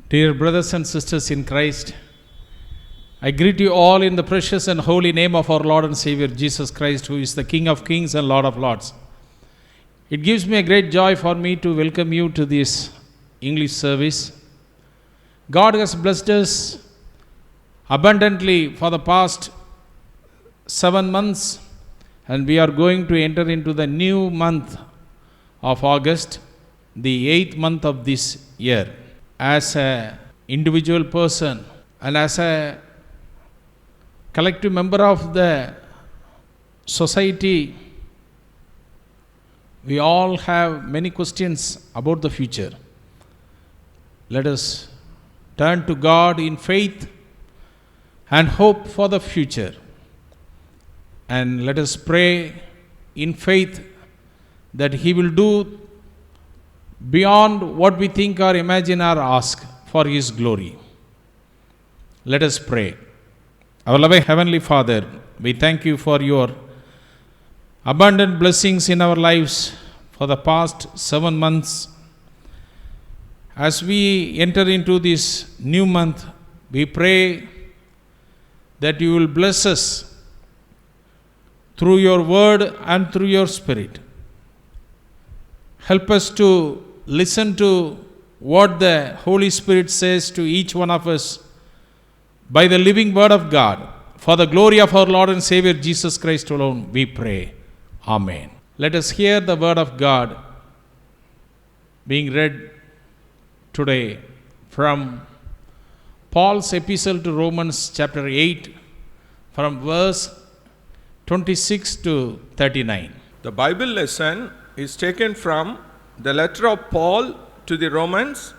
Dear brothers and sisters in Christ, I greet you all in the precious and holy name of our Lord and Savior Jesus Christ, who is the King of Kings and Lord of Lords. It gives me a great joy for me to welcome you to this English service. God has blessed us abundantly for the past 7 months, and we are going to enter into the new month of August, the 8th month of this year. As an individual person and as a collective member of the society, we all have many questions about the future. Let us turn to God in faith and hope for the future. And let us pray in faith that He will do beyond what we think or imagine or ask for His glory. Let us pray. Our loving Heavenly Father, we thank You for Your abundant blessings in our lives for the past 7 months. As we enter into this new month, we pray that You will bless us through Your word and through Your Spirit. Help us to listen to what the Holy Spirit says to each one of us by the living word of God. For the glory of our Lord and Savior Jesus Christ alone, we pray. Amen. Let us hear the word of God being read today from Paul's epistle to Romans chapter 8, from verse 26 to 39. The Bible lesson is taken from the letter of Paul to the Romans,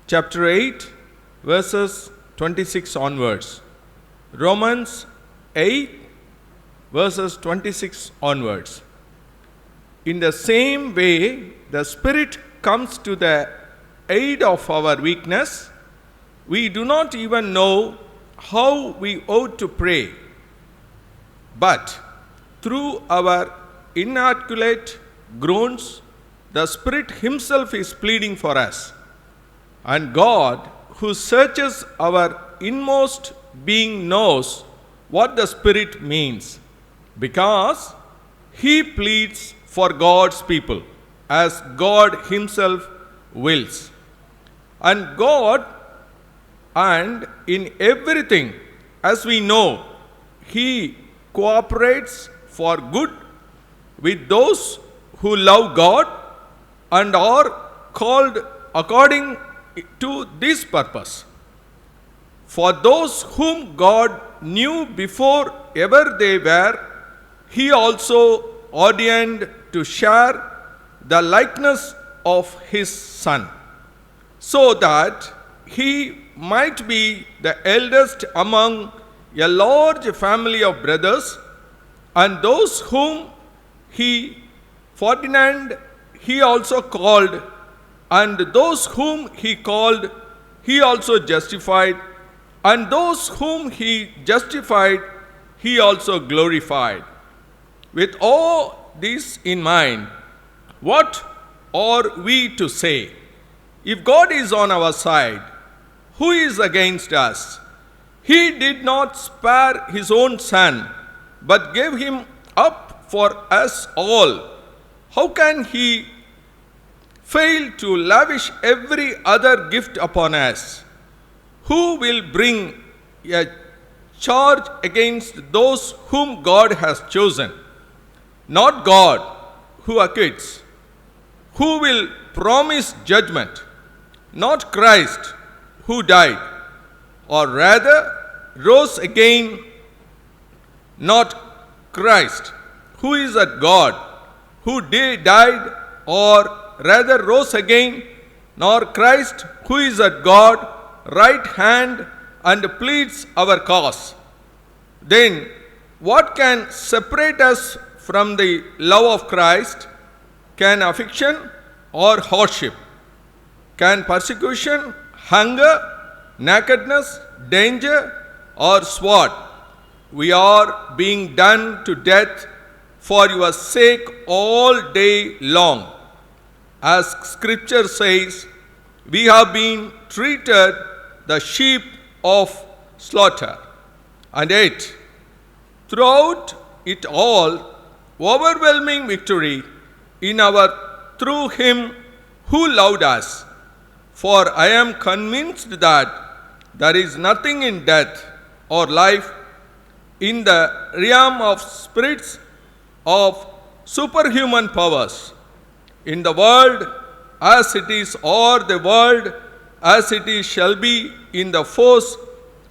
chapter 8, verses 26 onwards. Romans 8, verses 26 onwards. In the same way, the Spirit comes to the aid of our weakness. We do not even know how we ought to pray, but through our inarticulate groans, the Spirit Himself is pleading for us. And God, who searches our inmost being, knows what the Spirit means, because He pleads for God's people as God Himself wills. And God, and in everything, as we know, He cooperates for good with those who love God and are called according to this purpose. For those whom God knew before ever they were, He also ordained to share the likeness of His Son, so that He might be the eldest among a large family of brothers. And those whom He foreknew, He also called, and those whom He called, He also justified, and those whom He justified, He also glorified. With all this in mind, what are we to say? If God is on our side, who is against us? He did not spare His own Son, but gave Him up for us all. How can He fail to lavish every other gift upon us? Who will bring a charge against those whom God has chosen? Not God, who acquits. Who will promise judgment? Not Christ, who died, or rather rose again. Not Christ, who is at God, who died, or rather rose again, nor Christ, who is at God right hand and pleads our cause. Then what can separate us from the love of Christ? Can affliction, or hardship? Can persecution, hunger, nakedness, danger, or sword? We are being done to death for your sake all day long. As Scripture says, we have been treated the sheep of slaughter. And yet, throughout it all, overwhelming victory in through Him who loved us. For I am convinced that there is nothing in death or life, in the realm of spirits, of superhuman powers, in the world as it is, or the world as it is shall be, in the force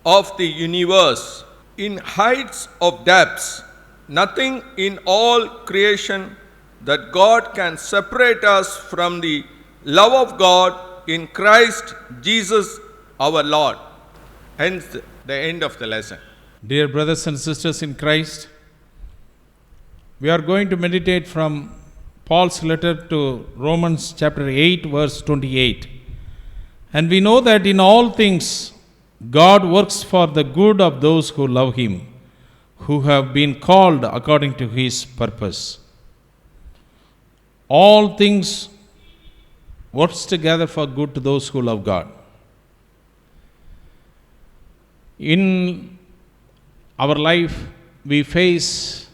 of the universe, in heights of depths, nothing in all creation that God can separate us from the love of God in Christ Jesus our Lord. Hence the end of the lesson. Dear brothers and sisters in Christ, we are going to meditate from Paul's letter to Romans chapter 8 verse 28. And we know that in all things God works for the good of those who love Him, who have been called according to His purpose. All things works together for good to those who love God. In our life, we face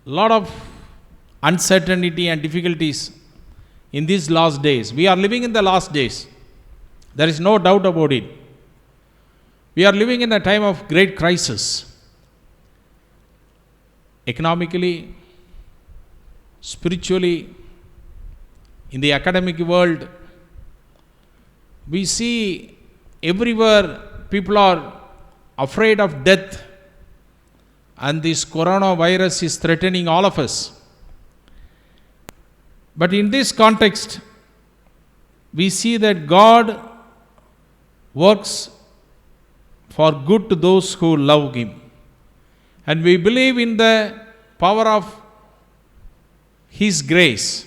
a lot of uncertainty and difficulties in these last days. We are living in the last days. There is no doubt about it. We are living in a time of great crisis. Economically, spiritually, in the academic world, we see everywhere people are afraid of death, and this coronavirus is threatening all of us. But in this context, we see that God works for good to those who love Him. And we believe in the power of His grace.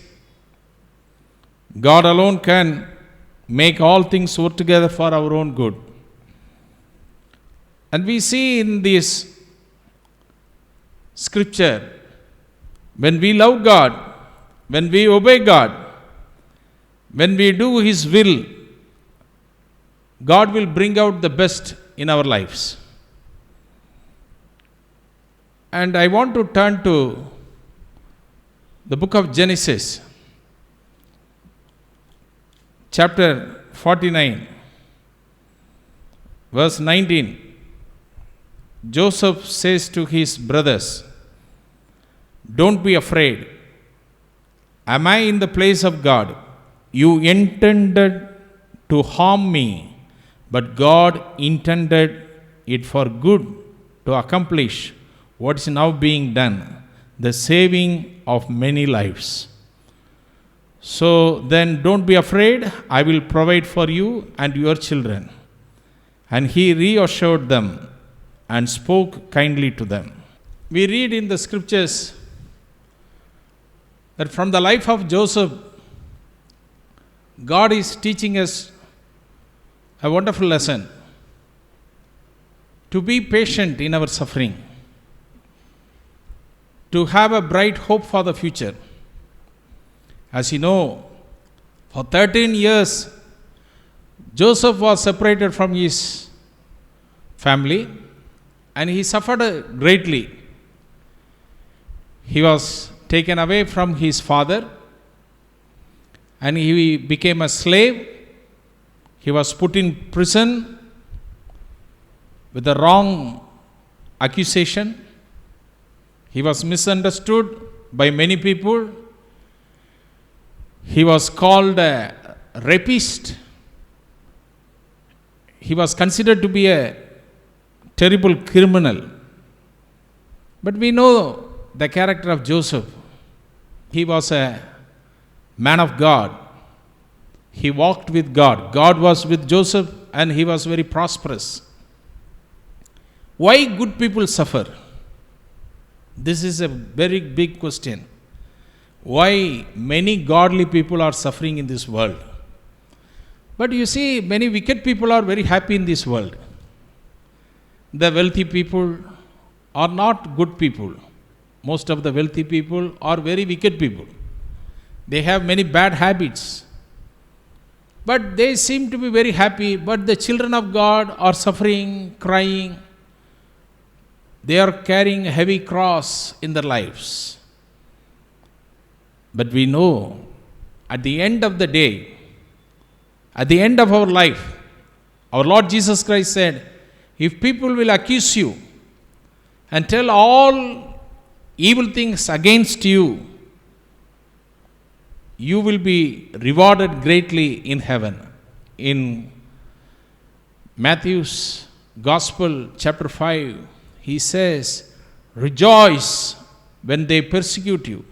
God alone can make all things work together for our own good. And we see in this Scripture, when we love God, when we obey God, when we do His will, God will bring out the best in our lives. And I want to turn to the book of Genesis, chapter 49, verse 19. Joseph says to his brothers, "Don't be afraid. Am I in the place of God? You intended to harm me, but God intended it for good, to accomplish what is now being done, the saving of many lives. So then don't be afraid. I will provide for you and your children." And he reassured them and spoke kindly to them. We read in the Scriptures that from the life of Joseph, God is teaching us a wonderful lesson: to be patient in our suffering, to have a bright hope for the future. As you know, for 13 years, Joseph was separated from his family and he suffered greatly. He was taken away from his father and he became a slave. He was put in prison with a wrong accusation. He was misunderstood by many people. He was called a rapist. He was considered to be a terrible criminal. But we know the character of Joseph. He was a man of God. He walked with God. God was with Joseph and he was very prosperous. Why good people suffer? This is a very big question. why many godly people are suffering in this world. But you see, many wicked people are very happy in this world. The wealthy people are not good people. Most of the wealthy people are very wicked people. They have many bad habits. But they seem to be very happy. But the children of God are suffering, crying. They are carrying a heavy cross in their lives. But we know at the end of the day, at the end of our life, our Lord Jesus Christ said, if people will accuse you and tell all evil things against you, you will be rewarded greatly in heaven. In Matthew's Gospel, chapter 5, he says, rejoice when they persecute you.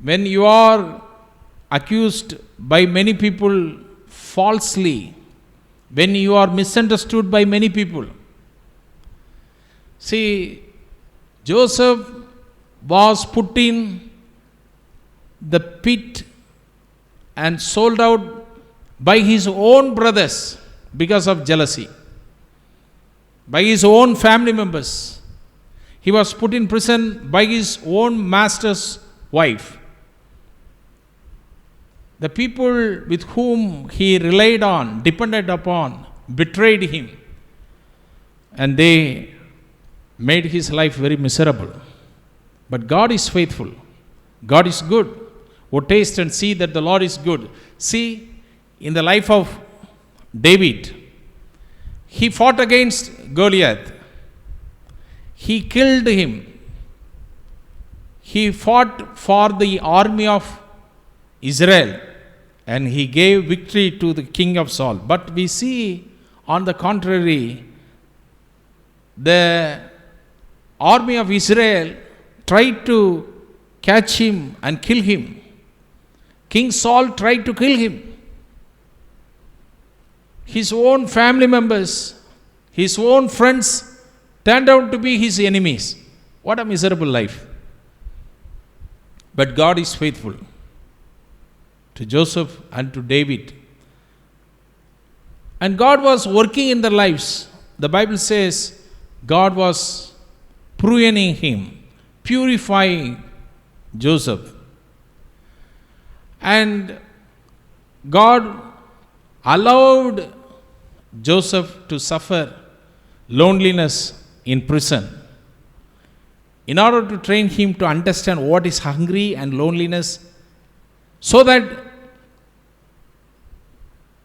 When you are accused by many people falsely, when you are misunderstood by many people. See, Joseph was put in the pit and sold out by his own brothers because of jealousy, by his own family members. He was put in prison by his own master's wife. The people with whom he relied on, depended upon, betrayed him, and they made his life very miserable. But God is faithful. God is good. Oh, taste and see that the Lord is good. See, in the life of David, he fought against Goliath. He killed him. He fought for the army of Israel, and he gave victory to the king of Saul. But we see, on the contrary, the army of Israel tried to catch him and kill him. King Saul tried to kill him. His own family members, his own friends turned out to be his enemies. What a miserable life. But God is faithful to Joseph and to David. And God was working in their lives. The Bible says God was pruning him, purifying Joseph. And God allowed Joseph to suffer loneliness in prison in order to train him to understand what is hunger and loneliness, so that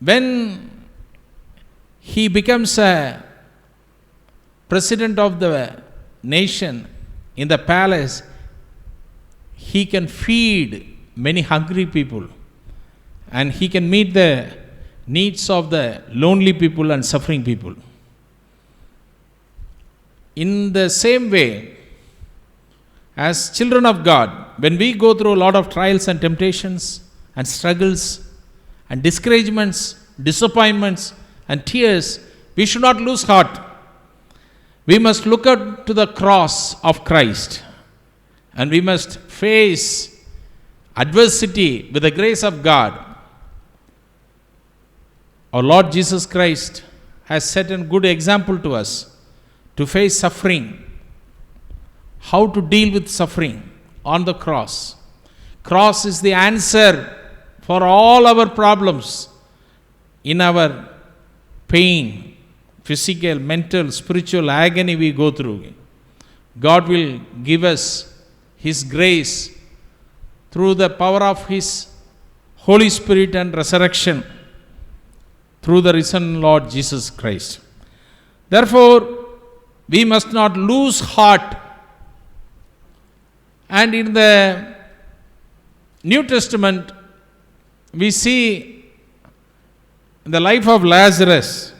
when he becomes a president of the nation in the palace, he can feed many hungry people, and he can meet the needs of the lonely people and suffering people. In the same way, as children of God, when we go through a lot of trials and temptations and struggles and discouragements, disappointments and tears, we should not lose heart. We must look up to the cross of Christ, and we must face adversity with the grace of God. Our Lord Jesus Christ has set a good example to us to face suffering, how to deal with suffering on the cross. Cross is the answer for all our problems in our pain, physical, mental, spiritual agony we go through. God will give us His grace through the power of His Holy Spirit and resurrection through the risen Lord Jesus Christ. Therefore, we must not lose heart. And in the New Testament, we see in the life of Lazarus,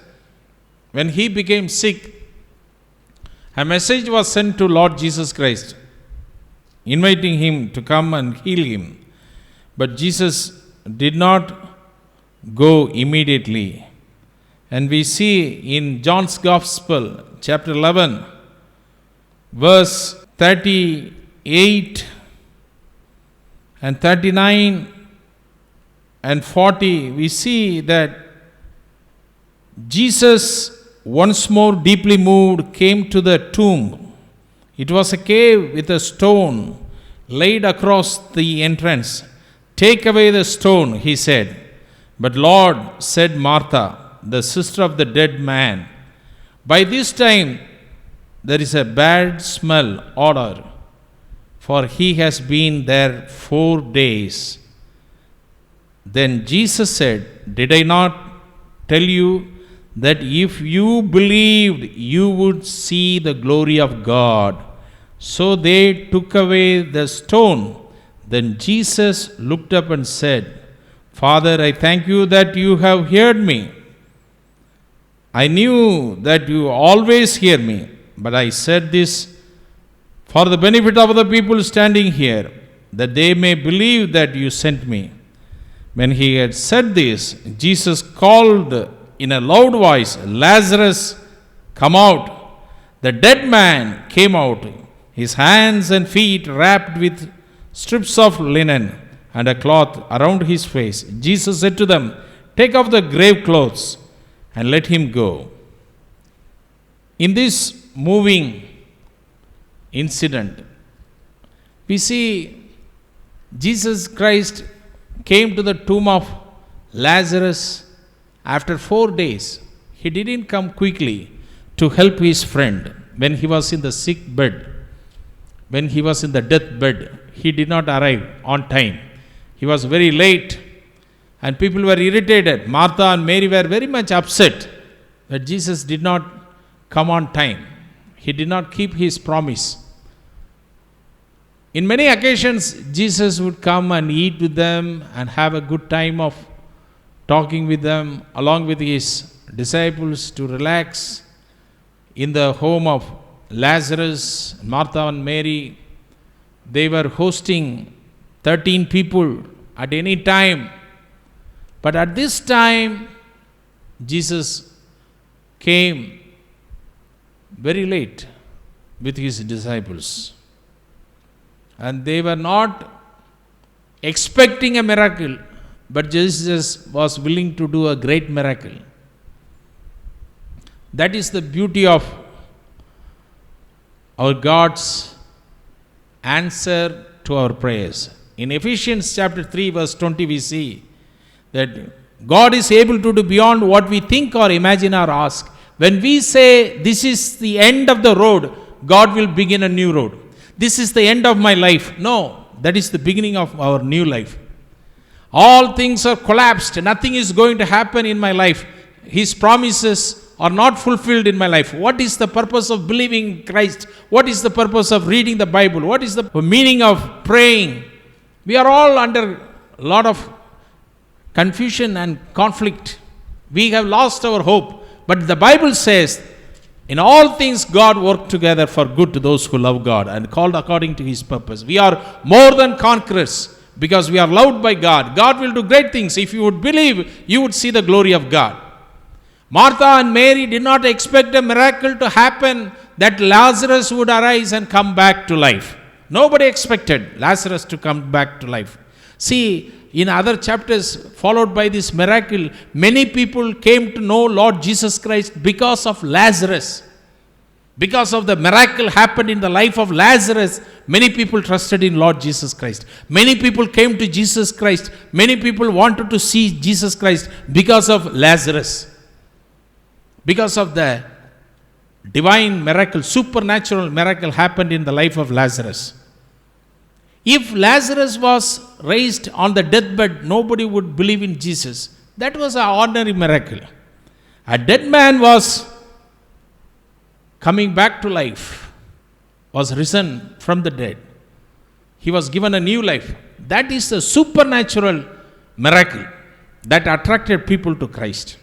when he became sick, a message was sent to Lord Jesus Christ, inviting him to come and heal him. But Jesus did not go immediately. And we see in John's Gospel, chapter 11, verse 38 and 39 and 40, we see that Jesus, once more deeply moved, came to the tomb. It was a cave with a stone laid across the entrance. "Take away the stone," he said. "But Lord," said Martha, the sister of the dead man, "by this time there is a bad smell, odor, for he has been there 4 days." Then Jesus said, "Did I not tell you that if you believed, you would see the glory of God?" So they took away the stone. Then Jesus looked up and said, "Father, I thank you that you have heard me. I knew that you always hear me, but I said this for the benefit of the people standing here, that they may believe that you sent me." When he had said this, Jesus called in a loud voice, "Lazarus, come out." The dead man came out, his hands and feet wrapped with strips of linen and a cloth around his face. Jesus said to them, "Take off the grave clothes and let him go." In this moving incident, we see Jesus Christ came to the tomb of Lazarus after 4 days. He didn't come quickly to help his friend when he was in the sick bed. When he was in the death bed, he did not arrive on time. He was very late and people were irritated. Martha and Mary were very much upset that Jesus did not come on time. He did not keep his promise. In many occasions, Jesus would come and eat with them and have a good time of talking with them along with his disciples to relax in the home of Lazarus, Martha and Mary. They were hosting 13 people at any time. But at this time, Jesus came very late with his disciples. And they were not expecting a miracle, but Jesus was willing to do a great miracle. That is the beauty of our God's answer to our prayers. In Ephesians chapter 3 verse 20 we see that God is able to do beyond what we think or imagine or ask. When we say this is the end of the road, God will begin a new road. This is the end of my life. No, that is the beginning of our new life. All things are collapsed. Nothing is going to happen in my life. His promises are not fulfilled in my life. What is the purpose of believing Christ? What is the purpose of reading the Bible? What is the meaning of praying? We are all under a lot of confusion and conflict. We have lost our hope. But the Bible says, in all things God worked together for good to those who love God and called according to his purpose. We are more than conquerors because we are loved by God. God will do great things. If you would believe, you would see the glory of God. Martha and Mary did not expect a miracle to happen that Lazarus would arise and come back to life. Nobody expected Lazarus to come back to life. See, in other chapters followed by this miracle, many people came to know Lord Jesus Christ because of Lazarus. Because of the miracle happened in the life of Lazarus, many people trusted in Lord Jesus Christ. Many people came to Jesus Christ. Many people wanted to see Jesus Christ because of Lazarus. Because of the divine miracle, supernatural miracle happened in the life of Lazarus. If Lazarus was raised on the deathbed, nobody would believe in Jesus. That was an ordinary miracle. A dead man was coming back to life, was risen from the dead. He was given a new life. That is a supernatural miracle that attracted people to Christ.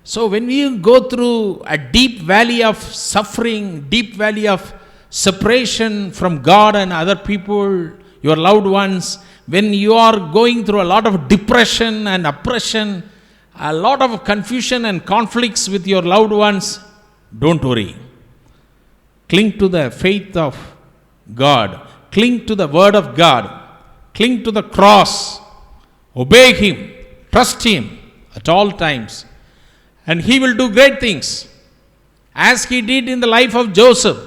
So when we go through a deep valley of suffering, deep valley of separation from God and other people, your loved ones, when you are going through a lot of depression and oppression, a lot of confusion and conflicts with your loved ones, don't worry. Cling to the faith of God. Cling to the word of God. cling to the cross, obey Him, trust Him at all times, and He will do great things, as He did in the life of Joseph,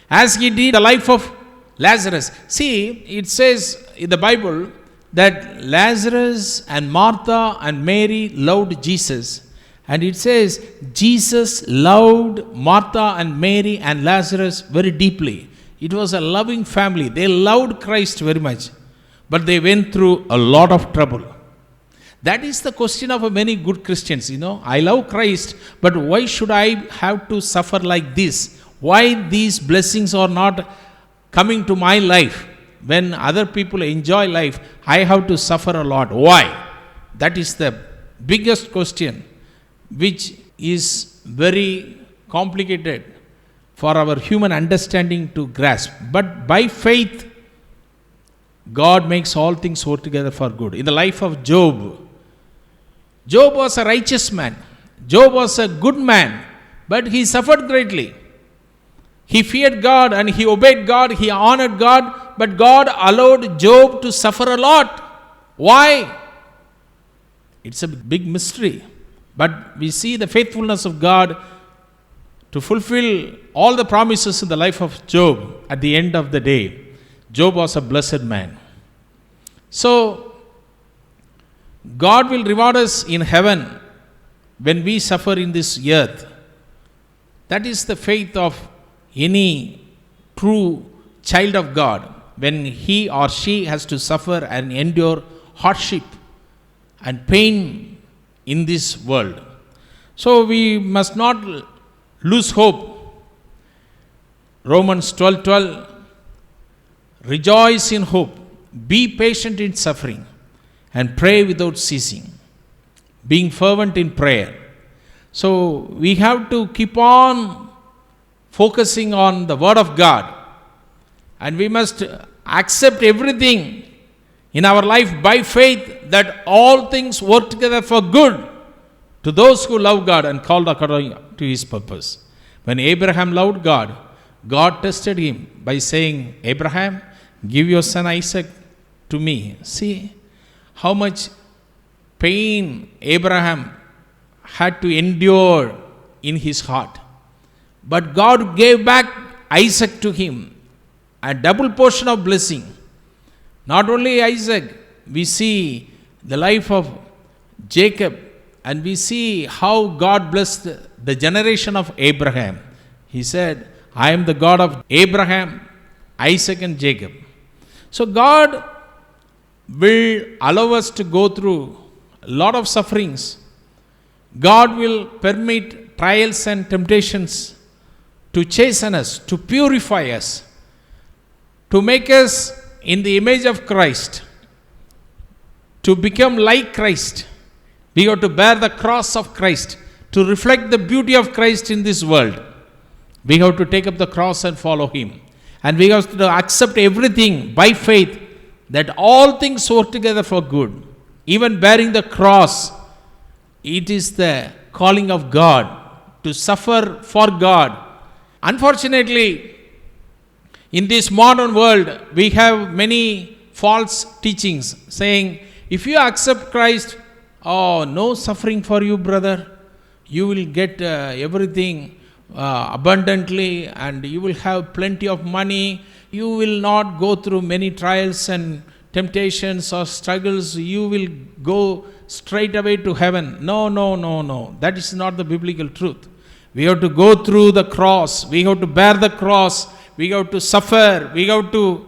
as He did the life of Lazarus. See, it says in the Bible that Lazarus and Martha and Mary loved Jesus. And it says Jesus loved Martha and Mary and Lazarus very deeply. It was a loving family. They loved Christ very much. But they went through a lot of trouble. That is the question of many good Christians. I love Christ, but why should I have to suffer like this? Why these blessings are not coming to my life? When other people enjoy life, I have to suffer a lot. Why? That is the biggest question, which is very complicated for our human understanding to grasp. But by faith, God makes all things work together for good. In the life of Job, Job was a righteous man. Job was a good man, but he suffered greatly. He feared God and he obeyed God, he honored God, but God allowed Job to suffer a lot. Why? It's a big mystery. But we see the faithfulness of God to fulfill all the promises in the life of Job. At the end of the day, Job was a blessed man. So, God will reward us in heaven when we suffer in this earth. That is the faith of any true child of God, when he or she has to suffer and endure hardship and pain in this world. So we must not lose hope. Romans 12:12, rejoice in hope, be patient in suffering, and pray without ceasing, being fervent in prayer. So we have to keep on focusing on the Word of God, and we must accept everything in our life by faith, that all things work together for good to those who love God and called according to His purpose. When Abraham loved God, God tested him by saying, Abraham, give your son Isaac to me. See how much pain Abraham had to endure in his heart. But God gave back Isaac to him, a double portion of blessing. Not only Isaac, we see the life of Jacob, and we see how God blessed the generation of Abraham. He said, I am the God of Abraham, Isaac and Jacob. So God will allow us to go through a lot of sufferings. God will permit trials and temptations to chasten us, to purify us, to make us in the image of Christ, to become like Christ. We have to bear the cross of Christ, to reflect the beauty of Christ in this world. We have to take up the cross and follow Him. And we have to accept everything by faith, that all things work together for good. Even bearing the cross, it is the calling of God to suffer for God. Unfortunately, in this modern world, we have many false teachings saying, if you accept Christ, no suffering for you, brother. You will get everything abundantly, and you will have plenty of money. You will not go through many trials and temptations or struggles. You will go straight away to heaven. No. That is not the biblical truth. We have to go through the cross. We have to bear the cross. We have to suffer. We have to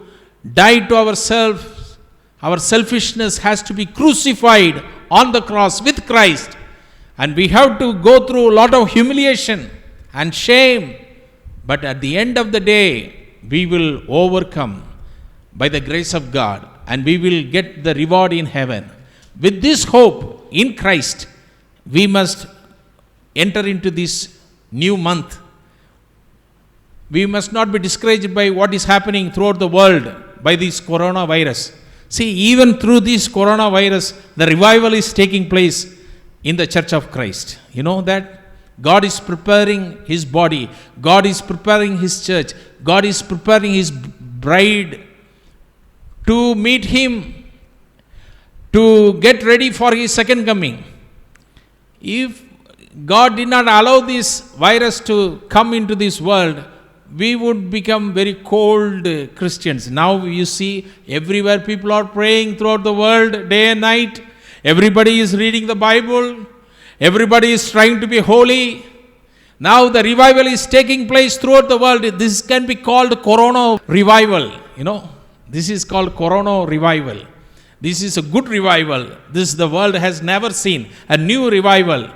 die to ourselves. Our selfishness has to be crucified on the cross with Christ. And we have to go through a lot of humiliation and shame. But at the end of the day, we will overcome by the grace of God, and we will get the reward in heaven. With this hope in Christ, we must enter into this new month. We must not be discouraged by what is happening throughout the world by this coronavirus. See, even through this coronavirus, the revival is taking place in the Church of Christ. You know that? God is preparing His body. God is preparing His church. God is preparing His bride to meet Him to get ready for his second coming. If God did not allow this virus to come into this world, we would become very cold Christians. Now you see everywhere people are praying throughout the world day and night. Everybody is reading the Bible. Everybody is trying to be holy. Now the revival is taking place throughout the world. This can be called Corona revival. This is called Corona revival. This is a good revival. This the world has never seen. A new revival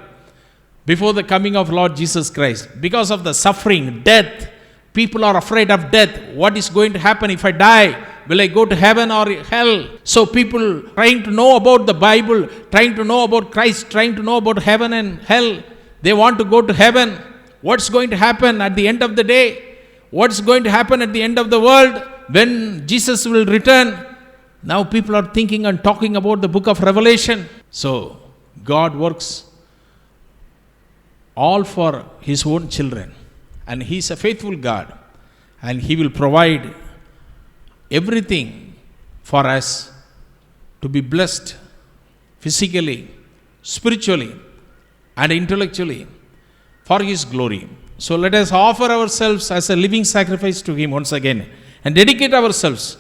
before the coming of Lord Jesus Christ. Because of the suffering, death, people are afraid of death. What is going to happen if I die? Will I go to heaven or hell? So people trying to know about the Bible, trying to know about Christ, trying to know about heaven and hell. They want to go to heaven. What's going to happen at the end of the day? What's going to happen at the end of the world when Jesus will return? Now people are thinking and talking about the book of Revelation. So God works all for his own children, and he is a faithful God, and he will provide everything for us to be blessed physically, spiritually, and intellectually for his glory. So let us offer ourselves as a living sacrifice to him once again and dedicate ourselves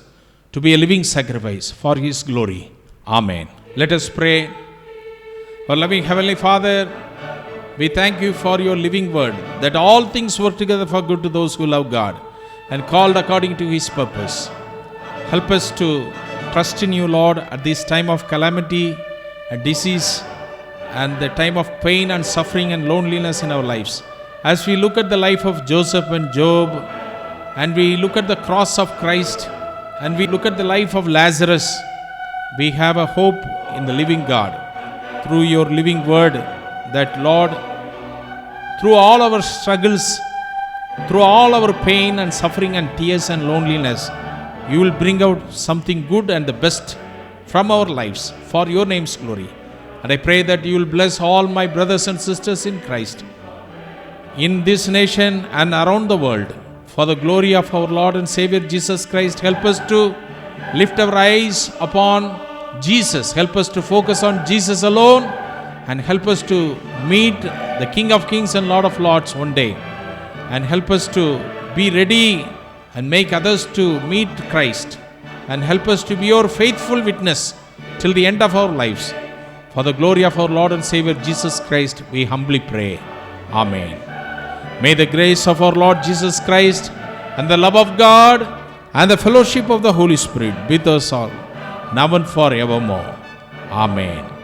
to be a living sacrifice for his glory. Amen. Let us pray. Our loving Heavenly Father, we thank you for your living word, that all things work together for good to those who love God and called according to his purpose. Help us to trust in you, Lord, at this time of calamity and disease and the time of pain and suffering and loneliness in our lives. As we look at the life of Joseph and Job, and we look at the cross of Christ, and we look at the life of Lazarus, we have a hope in the living God through your living word, that Lord, through all our struggles, through all our pain and suffering and tears and loneliness, you will bring out something good and the best from our lives for your name's glory. And I pray that you will bless all my brothers and sisters in Christ in this nation and around the world. For the glory of our Lord and Savior Jesus Christ, help us to lift our eyes upon Jesus. Help us to focus on Jesus alone, and help us to meet the King of Kings and Lord of Lords one day. And help us to be ready and make others to meet Christ. And help us to be your faithful witness till the end of our lives. For the glory of our Lord and Savior Jesus Christ, we humbly pray. Amen. May the grace of our Lord Jesus Christ and the love of God and the fellowship of the Holy Spirit be with us all, now and forevermore. Amen.